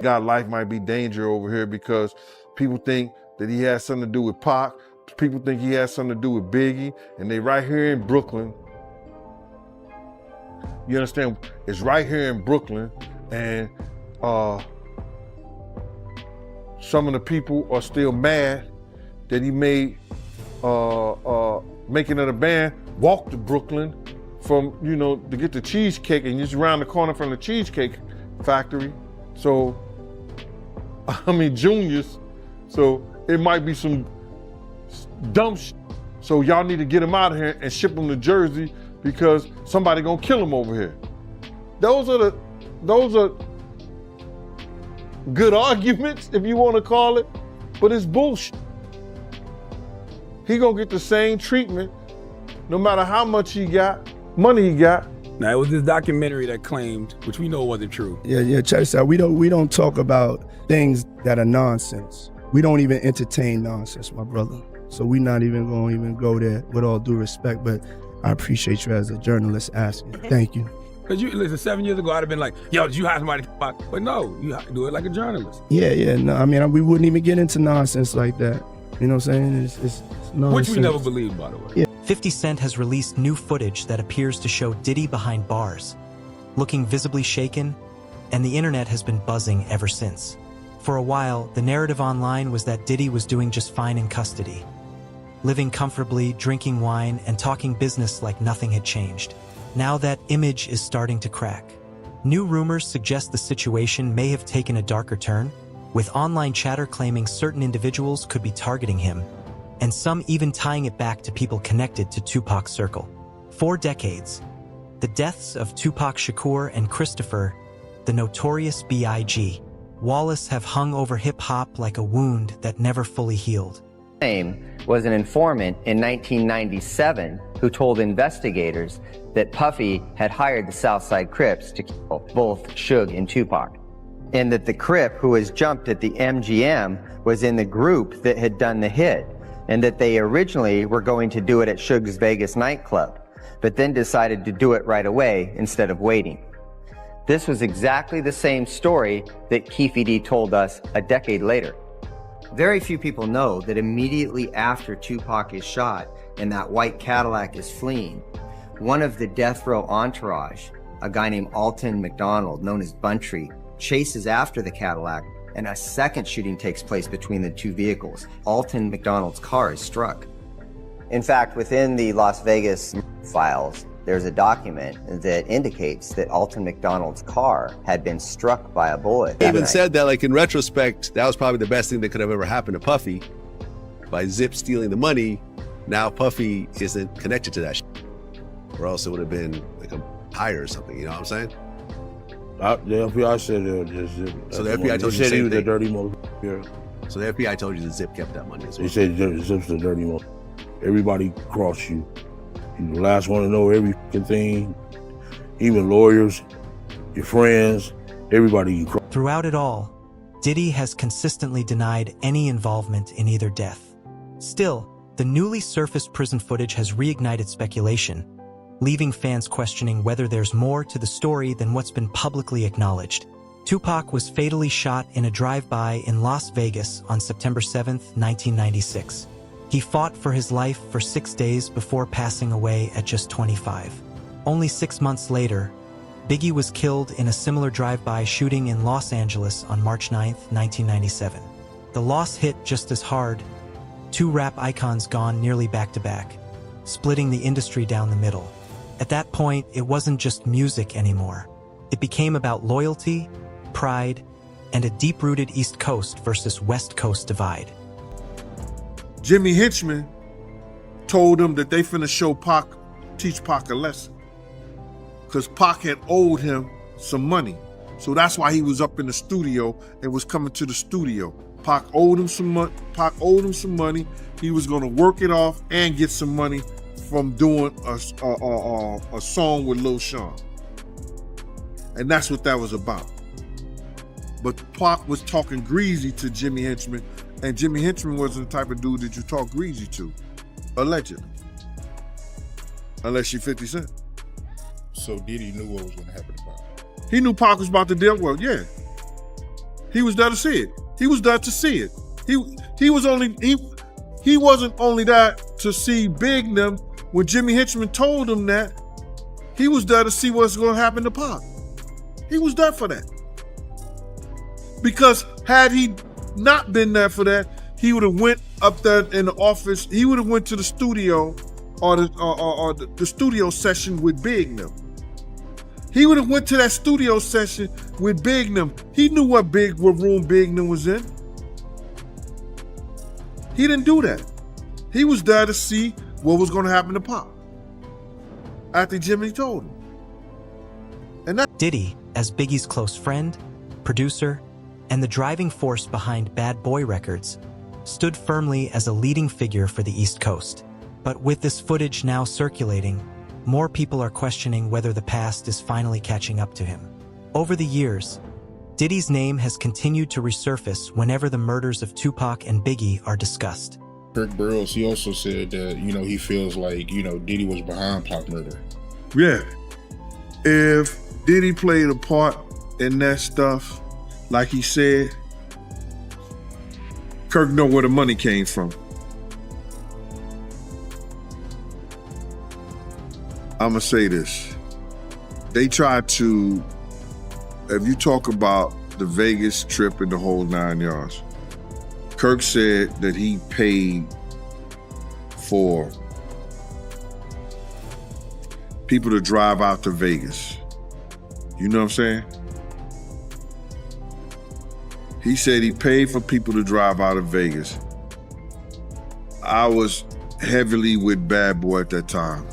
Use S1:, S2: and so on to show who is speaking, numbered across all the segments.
S1: God, life might be danger over here because people think that he has something to do with Pac. People think he has something to do with Biggie, and they right here in Brooklyn. You understand? It's right here in Brooklyn, and some of the people are still mad that he made making of the band walk to Brooklyn from, you know, to get the cheesecake, and just around the corner from the Cheesecake Factory. So, I mean, Junior's. So it might be some dumb shit. So y'all need to get him out of here and ship him to Jersey because somebody gonna kill him over here. Those are good arguments, if you want to call it, but it's bullshit. He gonna get the same treatment no matter how much money he got.
S2: Now, it was this documentary that claimed, which we know wasn't true.
S3: Yeah, check this out. We don't talk about things that are nonsense. We don't even entertain nonsense, my brother. So we're not even going to go there, with all due respect, but I appreciate you as a journalist asking. Thank you.
S2: Because you listen, 7 years ago, I'd have been like, yo, did you hire somebody to Pac? But no, you do it like a journalist.
S3: Yeah, no, I mean, we wouldn't even get into nonsense like that. You know what I'm saying? It's nonsense.
S2: Which we never believed, by the way.
S3: Yeah.
S4: 50 Cent has released new footage that appears to show Diddy behind bars, looking visibly shaken, and the internet has been buzzing ever since. For a while, the narrative online was that Diddy was doing just fine in custody, living comfortably, drinking wine, and talking business like nothing had changed. Now that image is starting to crack. New rumors suggest the situation may have taken a darker turn, with online chatter claiming certain individuals could be targeting him, and some even tying it back to people connected to Tupac's circle. For decades, the deaths of Tupac Shakur and Christopher, the notorious B.I.G. Wallace, have hung over hip-hop like a wound that never fully healed.
S5: Was an informant in 1997 who told investigators that Puffy had hired the Southside Crips to kill both Suge and Tupac, and that the Crip who was jumped at the MGM was in the group that had done the hit, and that they originally were going to do it at Suge's Vegas nightclub, but then decided to do it right away instead of waiting. This was exactly the same story that Keefe D told us a decade later. Very few people know that immediately after Tupac is shot and that white Cadillac is fleeing, one of the death row entourage, a guy named Alton McDonald, known as Buntree, chases after the Cadillac, and a second shooting takes place between the two vehicles. Alton McDonald's car is struck. In fact, within the Las Vegas files, there's a document that indicates that Alton McDonald's car had been struck by a bullet.
S6: They even said that, like, in retrospect, that was probably the best thing that could have ever happened to Puffy. By Zip stealing the money, now Puffy isn't connected to that shit. Or else it would have been like a hire or something, you know what I'm saying?
S7: The FBI said it was just Zip.
S6: So the FBI told you the
S7: They said he
S6: same
S7: was a
S6: thing.
S7: dirty motherfucker.
S6: So the FBI told you that Zip kept that money as well.
S7: They said Zip's a dirty motherfucker. Everybody crossed you. You're the last one to know every fucking thing. Even lawyers, your friends, everybody you cross.
S4: Throughout it all, Diddy has consistently denied any involvement in either death. Still, the newly surfaced prison footage has reignited speculation, leaving fans questioning whether there's more to the story than what's been publicly acknowledged. Tupac was fatally shot in a drive-by in Las Vegas on September 7, 1996. He fought for his life for 6 days before passing away at just 25. Only 6 months later, Biggie was killed in a similar drive-by shooting in Los Angeles on March 9, 1997. The loss hit just as hard, two rap icons gone nearly back-to-back, splitting the industry down the middle. At that point, it wasn't just music anymore. It became about loyalty, pride, and a deep-rooted East Coast versus West Coast divide.
S1: Jimmy Henchman told him that they finna teach Pac a lesson. Because Pac had owed him some money. So that's why he was up in the studio and was coming to the studio. Pac owed him some money. He was gonna work it off and get some money from doing a song with Lil Sean. And that's what that was about. But Pac was talking greasy to Jimmy Henchman, and Jimmy Henchman wasn't the type of dude that you talk greasy to, allegedly. Unless you're 50 Cent.
S8: So Diddy knew what was going to happen to Pac.
S1: He knew Pac was about to deal with, yeah. He was there to see it. He was there to see it. He wasn't only there to see Big them. When Jimmy Henchman told him that, he was there to see what's going to happen to Pac. He was there for that. Because had he not been there for that, he would have went up there in the office. He would have went to the studio or the studio session with Big them. He would have went to that studio session with Big them. He knew what room Big them was in. He didn't do that. He was there to see what was going to happen to Pac after Jimmy told him. And that
S4: Diddy, as Biggie's close friend, producer, and the driving force behind Bad Boy Records, stood firmly as a leading figure for the East Coast. But with this footage now circulating, more people are questioning whether the past is finally catching up to him. Over the years, Diddy's name has continued to resurface whenever the murders of Tupac and Biggie are discussed.
S8: Kirk Burroughs, he also said that, he feels like, Diddy was behind Pac murder.
S1: Yeah. If Diddy played a part in that stuff, like he said, Kirk know where the money came from. I'ma say this. They tried to, if you talk about the Vegas trip and the whole 9 yards, Kirk said that he paid for people to drive out to Vegas. You know what I'm saying? He said he paid for people to drive out of Vegas. I was heavily with Bad Boy at that time.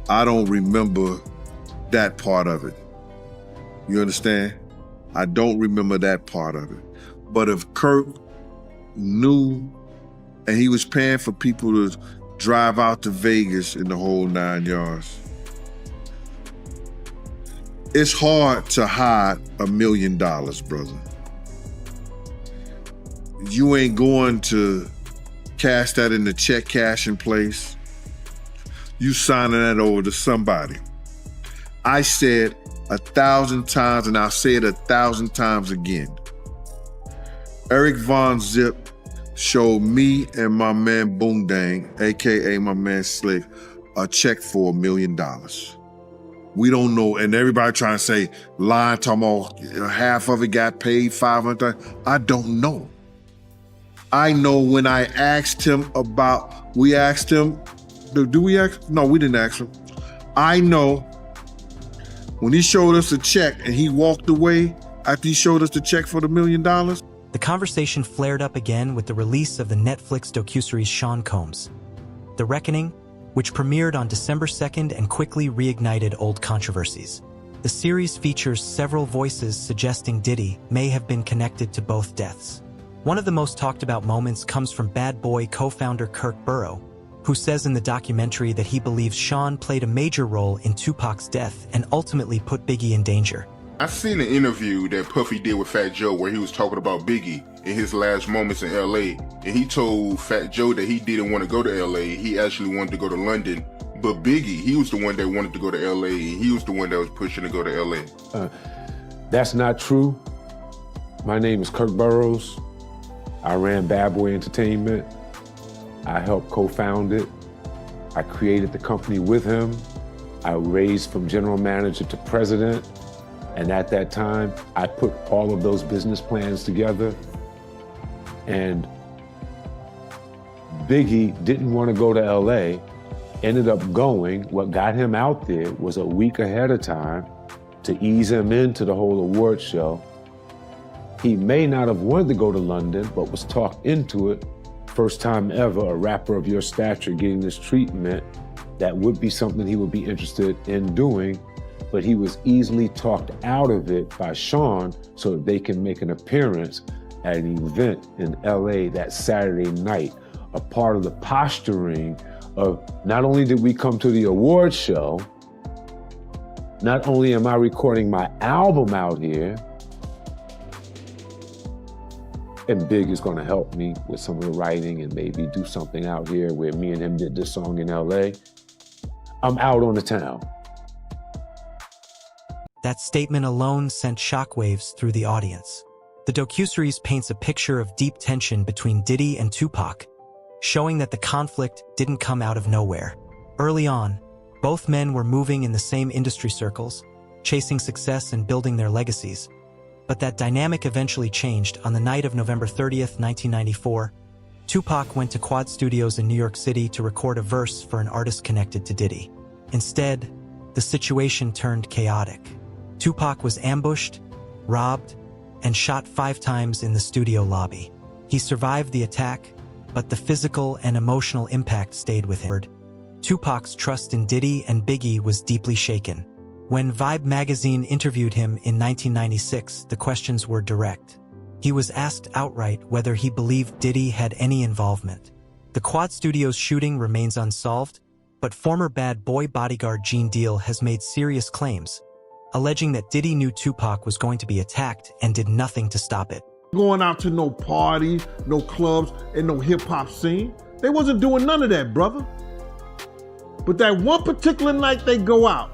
S1: I don't remember that part of it. You understand? I don't remember that part of it. But if Kirk knew and he was paying for people to drive out to Vegas in the whole 9 yards, it's hard to hide $1 million, brother. You ain't going to cash that in the check cashing place. You signing that over to somebody. I said 1,000 times, and I'll say it 1,000 times again. Eric Von Zip showed me and my man Boondang, AKA my man Slick, a check for $1 million. We don't know, and everybody trying to say, lying, talking about half of it got paid, 500. I don't know. I know when I asked him about, we asked him, do we ask? No, we didn't ask him. I know when he showed us a check and he walked away after he showed us the check for the $1 million.
S4: The conversation flared up again with the release of the Netflix docuseries Sean Combs. The Reckoning, which premiered on December 2nd and quickly reignited old controversies. The series features several voices suggesting Diddy may have been connected to both deaths. One of the most talked about moments comes from Bad Boy co-founder Kirk Burrow, who says in the documentary that he believes Sean played a major role in Tupac's death and ultimately put Biggie in danger.
S8: I seen an interview that Puffy did with Fat Joe where he was talking about Biggie in his last moments in LA, and he told Fat Joe that he didn't want to go to LA, he actually wanted to go to London. But Biggie, he was the one that wanted to go to LA, and he was the one that was pushing to go to LA.
S9: That's not true. My name is Kirk Burroughs. I ran Bad Boy Entertainment. I helped co-found it. I created the company with him. I raised from general manager to president. And at that time, I put all of those business plans together. And Biggie didn't want to go to LA, ended up going. What got him out there was a week ahead of time to ease him into the whole award show. He may not have wanted to go to London, but was talked into it. First time ever a rapper of your stature getting this treatment, that would be something he would be interested in doing, but he was easily talked out of it by Sean so that they can make an appearance at an event in LA that Saturday night. A part of the posturing of not only did we come to the award show, not only am I recording my album out here, and Big is gonna help me with some of the writing and maybe do something out here where me and him did this song in LA. I'm out on the town.
S4: That statement alone sent shockwaves through the audience. The docuseries paints a picture of deep tension between Diddy and Tupac, showing that the conflict didn't come out of nowhere. Early on, both men were moving in the same industry circles, chasing success and building their legacies. But that dynamic eventually changed. On the night of November 30th, 1994, Tupac went to Quad Studios in New York City to record a verse for an artist connected to Diddy. Instead, the situation turned chaotic. Tupac was ambushed, robbed, and shot 5 times in the studio lobby. He survived the attack, but the physical and emotional impact stayed with him. Tupac's trust in Diddy and Biggie was deeply shaken. When Vibe magazine interviewed him in 1996, the questions were direct. He was asked outright whether he believed Diddy had any involvement. The Quad Studios shooting remains unsolved, but former bad boy bodyguard Gene Deal has made serious claims, alleging that Diddy knew Tupac was going to be attacked and did nothing to stop it.
S1: Going out to no parties, no clubs, and no hip-hop scene. They wasn't doing none of that, brother. But that one particular night they go out,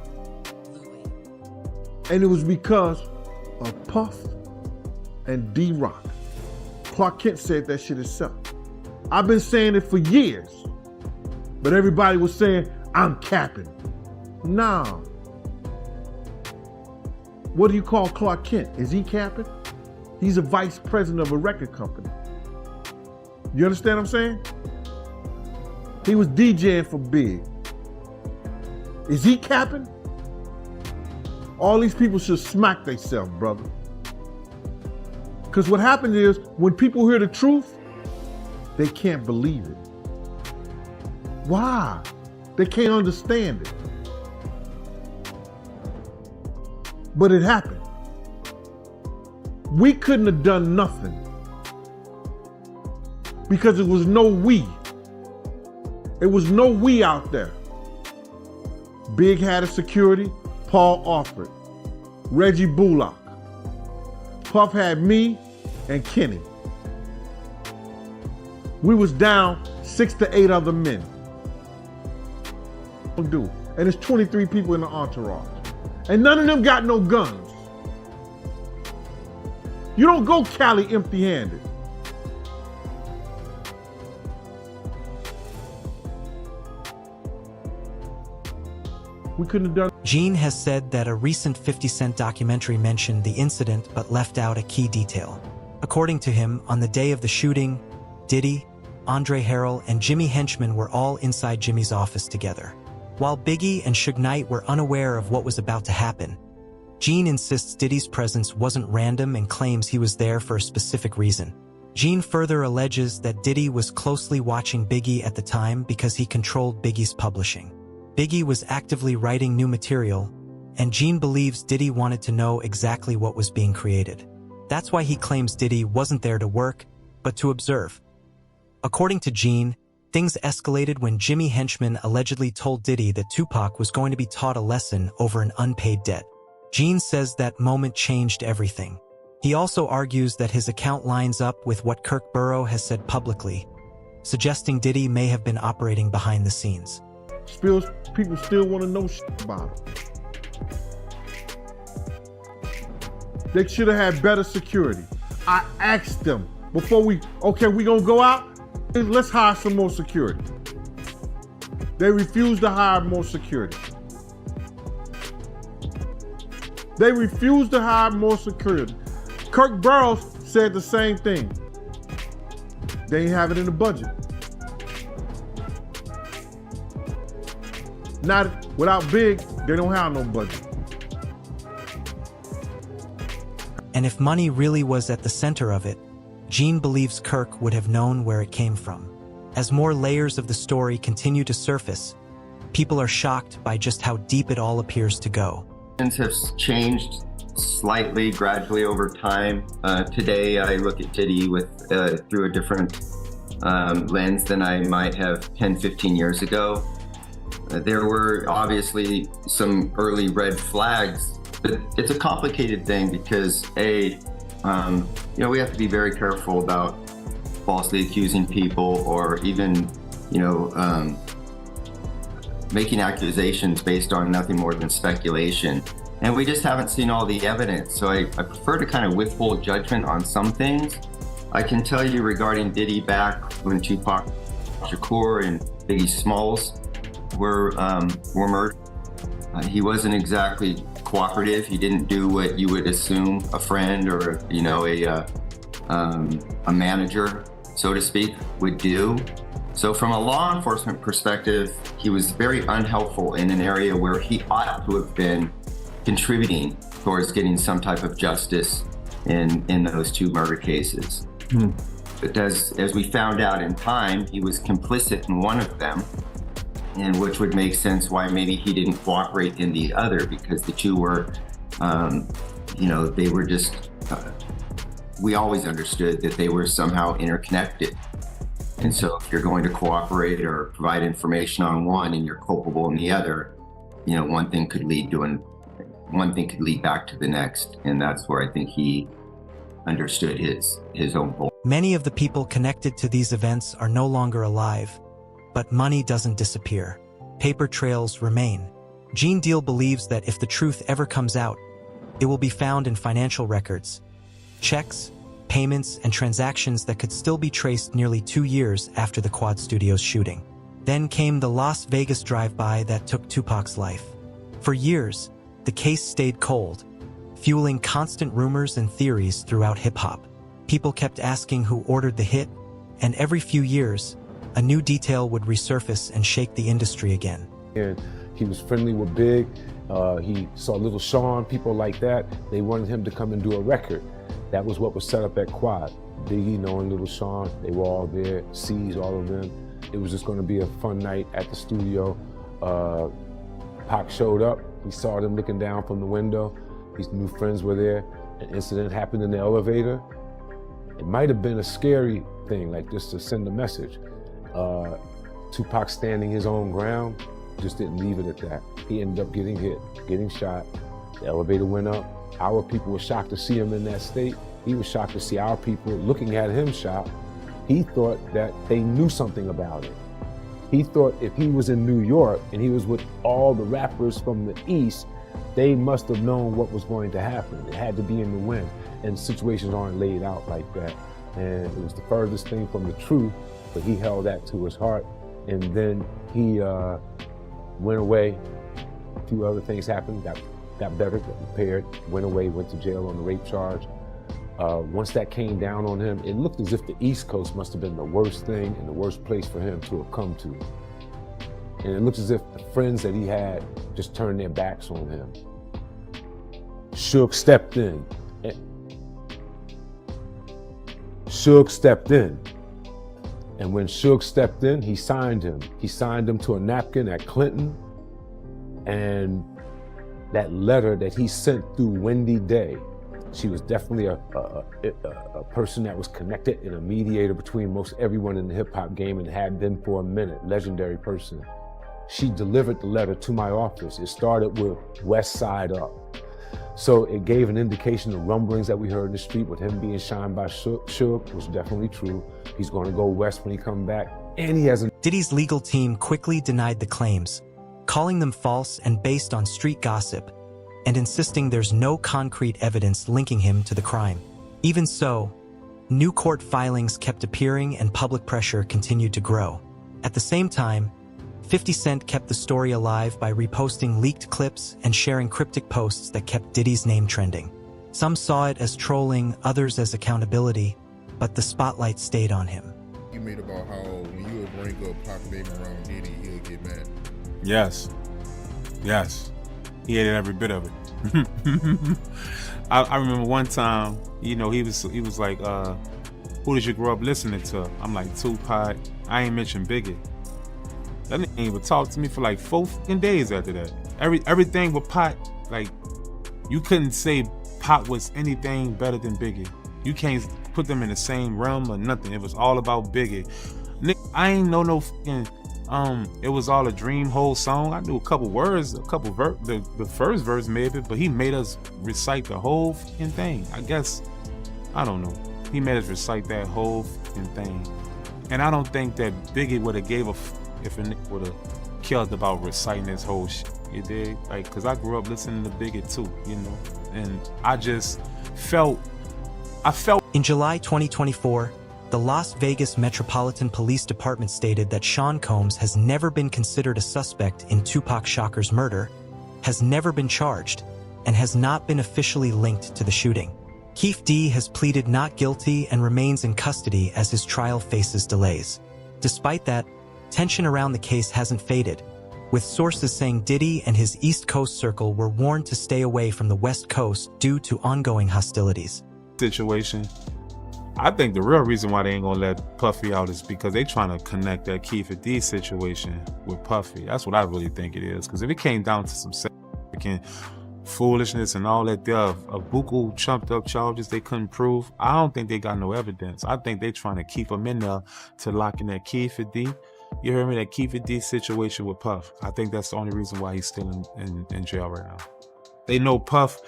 S1: and it was because of Puff and D-Rock. Clark Kent said that shit himself. I've been saying it for years, but everybody was saying, I'm capping. Nah. What do you call Clark Kent? Is he capping? He's a vice president of a record company. You understand what I'm saying? He was DJing for Big. Is he capping? All these people should smack themselves, brother. Because what happened is, when people hear the truth, they can't believe it. Why? They can't understand it. But it happened. We couldn't have done nothing because it was no we. It was no we out there. Big had a security, Paul Alford, Reggie Bullock. Puff had me and Kenny. We was down 6 to 8 other men. And there's 23 people in the entourage. And none of them got no guns. You don't go Cali empty-handed. We couldn't have done.
S4: Gene has said that a recent 50 Cent documentary mentioned the incident but left out a key detail. According to him, on the day of the shooting, Diddy, Andre Harrell, and Jimmy Henchman were all inside Jimmy's office together. While Biggie and Suge Knight were unaware of what was about to happen, Gene insists Diddy's presence wasn't random and claims he was there for a specific reason. Gene further alleges that Diddy was closely watching Biggie at the time because he controlled Biggie's publishing. Biggie was actively writing new material, and Gene believes Diddy wanted to know exactly what was being created. That's why he claims Diddy wasn't there to work, but to observe. According to Gene, things escalated when Jimmy Henchman allegedly told Diddy that Tupac was going to be taught a lesson over an unpaid debt. Gene says that moment changed everything. He also argues that his account lines up with what Kirk Burrow has said publicly, suggesting Diddy may have been operating behind the scenes.
S1: People still want to know shit about him. They should have had better security. I asked them before we gonna go out? Let's hire some more security. They refused to hire more security. They refused to hire more security. Kirk Burrows said the same thing. They ain't have it in the budget. Not without Big, they don't have no budget.
S4: And if money really was at the center of it, Gene believes Kirk would have known where it came from. As more layers of the story continue to surface, people are shocked by just how deep it all appears to go.
S10: Have changed slightly, gradually over time. Today, I look at Diddy through a different lens than I might have 10, 15 years ago. There were obviously some early red flags, but it's a complicated thing because we have to be very careful about falsely accusing people or even, making accusations based on nothing more than speculation. And we just haven't seen all the evidence. So I prefer to kind of withhold judgment on some things. I can tell you regarding Diddy back when Tupac Shakur and Biggie Smalls were murdered. He wasn't exactly cooperative. He didn't do what you would assume a friend or, you know, a manager, so to speak, would do. So from a law enforcement perspective, he was very unhelpful in an area where he ought to have been contributing towards getting some type of justice in those two murder cases. But as we found out in time, he was complicit in one of them, and which would make sense why maybe he didn't cooperate in the other, because the two were, you know, they were just, we always understood that they were somehow interconnected. And so if you're going to cooperate or provide information on one and you're culpable in the other, you know, one thing could lead back to the next. And that's where I think he understood his own role.
S4: Many of the people connected to these events are no longer alive, but money doesn't disappear. Paper trails remain. Gene Deal believes that if the truth ever comes out, it will be found in financial records, checks, payments, and transactions that could still be traced nearly 2 years after the Quad Studios shooting. Then came the Las Vegas drive-by that took Tupac's life. For years, the case stayed cold, fueling constant rumors and theories throughout hip-hop. People kept asking who ordered the hit, and every few years, a new detail would resurface and shake the industry again.
S9: And he was friendly with Big. He saw Little Sean, people like that. They wanted him to come and do a record. That was what was set up at Quad. Biggie, knowing Little Sean, they were all there, C's, all of them. It was just gonna be a fun night at the studio. Pac showed up. He saw them looking down from the window. His new friends were there. An incident happened in the elevator. It might have been a scary thing, like just to send a message. Tupac standing his own ground, just didn't leave it at that. He ended up getting hit, getting shot. The elevator went up. Our people were shocked to see him in that state. He was shocked to see our people looking at him shot. He thought that they knew something about it. He thought if he was in New York and he was with all the rappers from the East, they must have known what was going to happen. It had to be in the wind, and situations aren't laid out like that. And it was the furthest thing from the truth, but he held that to his heart. And then he went away. A few other things happened, got better, got repaired, went away, went to jail on the rape charge. Once that came down on him, it looked as if the East Coast must have been the worst thing and the worst place for him to have come to. And it looks as if the friends that he had just turned their backs on him. Suge stepped in. And when Suge stepped in, he signed him. He signed him to a napkin at Clinton. And that letter that he sent through Wendy Day, she was definitely a person that was connected and a mediator between most everyone in the hip hop game and had been for a minute, legendary person. She delivered the letter to my office. It started with West Side Up. So it gave an indication of rumblings that we heard in the street with him being shined by Suge was definitely true. He's gonna go west when he come back. And he has
S4: Diddy's legal team quickly denied the claims, calling them false and based on street gossip, and insisting there's no concrete evidence linking him to the crime. Even so, new court filings kept appearing and public pressure continued to grow. At the same time, 50 Cent kept the story alive by reposting leaked clips and sharing cryptic posts that kept Diddy's name trending. Some saw it as trolling, others as accountability, but the spotlight stayed on him.
S11: You made about how when you would bring up Pac name around Diddy, he'll get mad.
S12: Yes. He hated every bit of it. I remember one time, you know, he was like, who did you grow up listening to? I'm like, Tupac. I ain't mentioned Biggie. That nigga ain't even talk to me for like 4 fucking days after that. Everything with Pac, like, you couldn't say Pac was anything better than Biggie. You can't put them in the same realm or nothing. It was all about Biggie. Nigga, I ain't know no fucking, it was all a dream whole song. I knew a couple words, the first verse maybe, but he made us recite the whole fucking thing. I guess, I don't know. He made us recite that whole fucking thing. And I don't think that Biggie would have gave a if a nigga would have killed about reciting his whole shit. You dig? Like, because I grew up listening to Biggie too, you know? And I just felt.
S4: In July 2024, the Las Vegas Metropolitan Police Department stated that Sean Combs has never been considered a suspect in Tupac Shakur's murder, has never been charged, and has not been officially linked to the shooting. Keefe D has pleaded not guilty and remains in custody as his trial faces delays. Despite that, tension around the case hasn't faded, with sources saying Diddy and his East Coast circle were warned to stay away from the West Coast due to ongoing hostilities.
S12: Situation. I think the real reason why they ain't gonna let Puffy out is because they trying to connect that Keefe D situation with Puffy. That's what I really think it is. Because if it came down to some freaking foolishness and all that, there are buku chumped up charges they couldn't prove, I don't think they got no evidence. I think they trying to keep him in there to lock in that Keefe D. You heard me? That Keefe D situation with Puff. I think that's the only reason why he's still in jail right now. They know Puff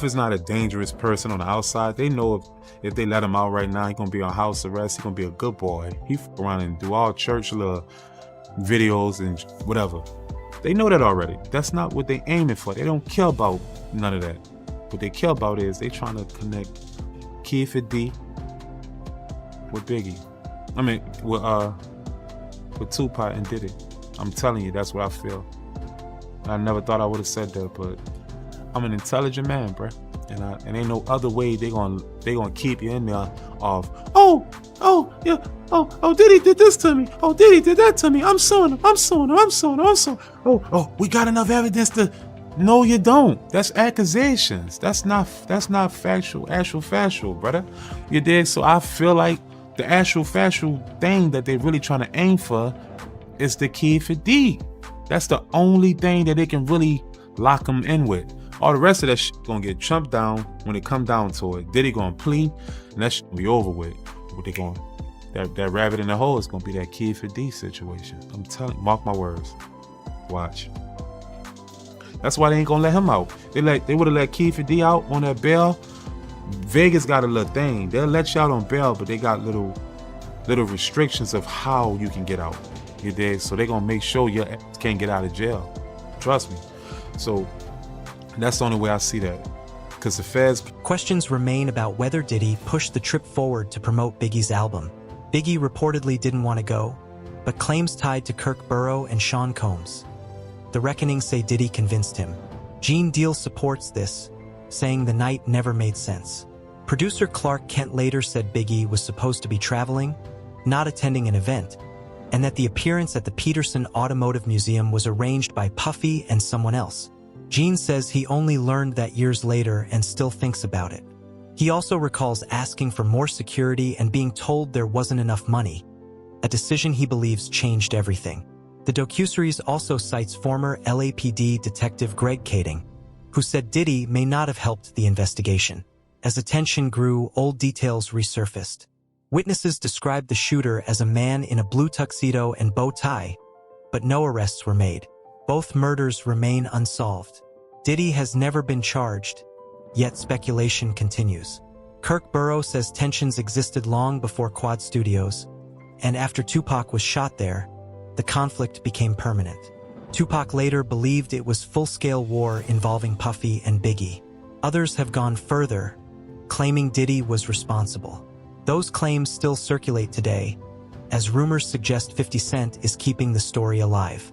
S12: is not a dangerous person on the outside. They know if they let him out right now, he's gonna be on house arrest. He's gonna be a good boy. He f around and do all church little videos and whatever. They know that already. That's not what they aiming for. They don't care about none of that. What they care about is they trying to connect Keefe D with Biggie. I mean, with Tupac and Diddy. I'm telling you, that's what I feel. I never thought I would have said that, but I'm an intelligent man, bruh. And ain't no other way they gonna keep you in there of, Diddy did this to me. Oh, Diddy did that to me. I'm suing him. Oh, we got enough evidence to. No, you don't. That's accusations. That's not actual factual, brother. You dig? So I feel like the actual factual thing that they really trying to aim for is the Keefe D. That's the only thing that they can really lock them in with. All the rest of that shit gonna get chumped down when it come down to it. Diddy gonna plead, and that shit gonna be over with. What they going? That rabbit in the hole is gonna be that Keefe D situation. I'm telling you, mark my words. Watch. That's why they ain't gonna let him out. They would have let Keefe D out on that bail. Vegas got a little thing. They'll let you out on bail, but they got little restrictions of how you can get out. You dig? So they gonna make sure you can't get out of jail. Trust me. So that's the only way I see that. Because the feds...
S4: Questions remain about whether Diddy pushed the trip forward to promote Biggie's album. Biggie reportedly didn't want to go, but claims tied to Kirk Burrow and Sean Combs. The Reckoning say Diddy convinced him. Gene Deal supports this, saying the night never made sense. Producer Clark Kent later said Biggie was supposed to be traveling, not attending an event, and that the appearance at the Peterson Automotive Museum was arranged by Puffy and someone else. Gene says he only learned that years later and still thinks about it. He also recalls asking for more security and being told there wasn't enough money, a decision he believes changed everything. The docuseries also cites former LAPD detective Greg Kading, who said Diddy may not have helped the investigation. As attention grew, old details resurfaced. Witnesses described the shooter as a man in a blue tuxedo and bow tie, but no arrests were made. Both murders remain unsolved. Diddy has never been charged, yet speculation continues. Kirk Burrow says tensions existed long before Quad Studios, and after Tupac was shot there, the conflict became permanent. Tupac later believed it was full-scale war involving Puffy and Biggie. Others have gone further, claiming Diddy was responsible. Those claims still circulate today, as rumors suggest 50 Cent is keeping the story alive.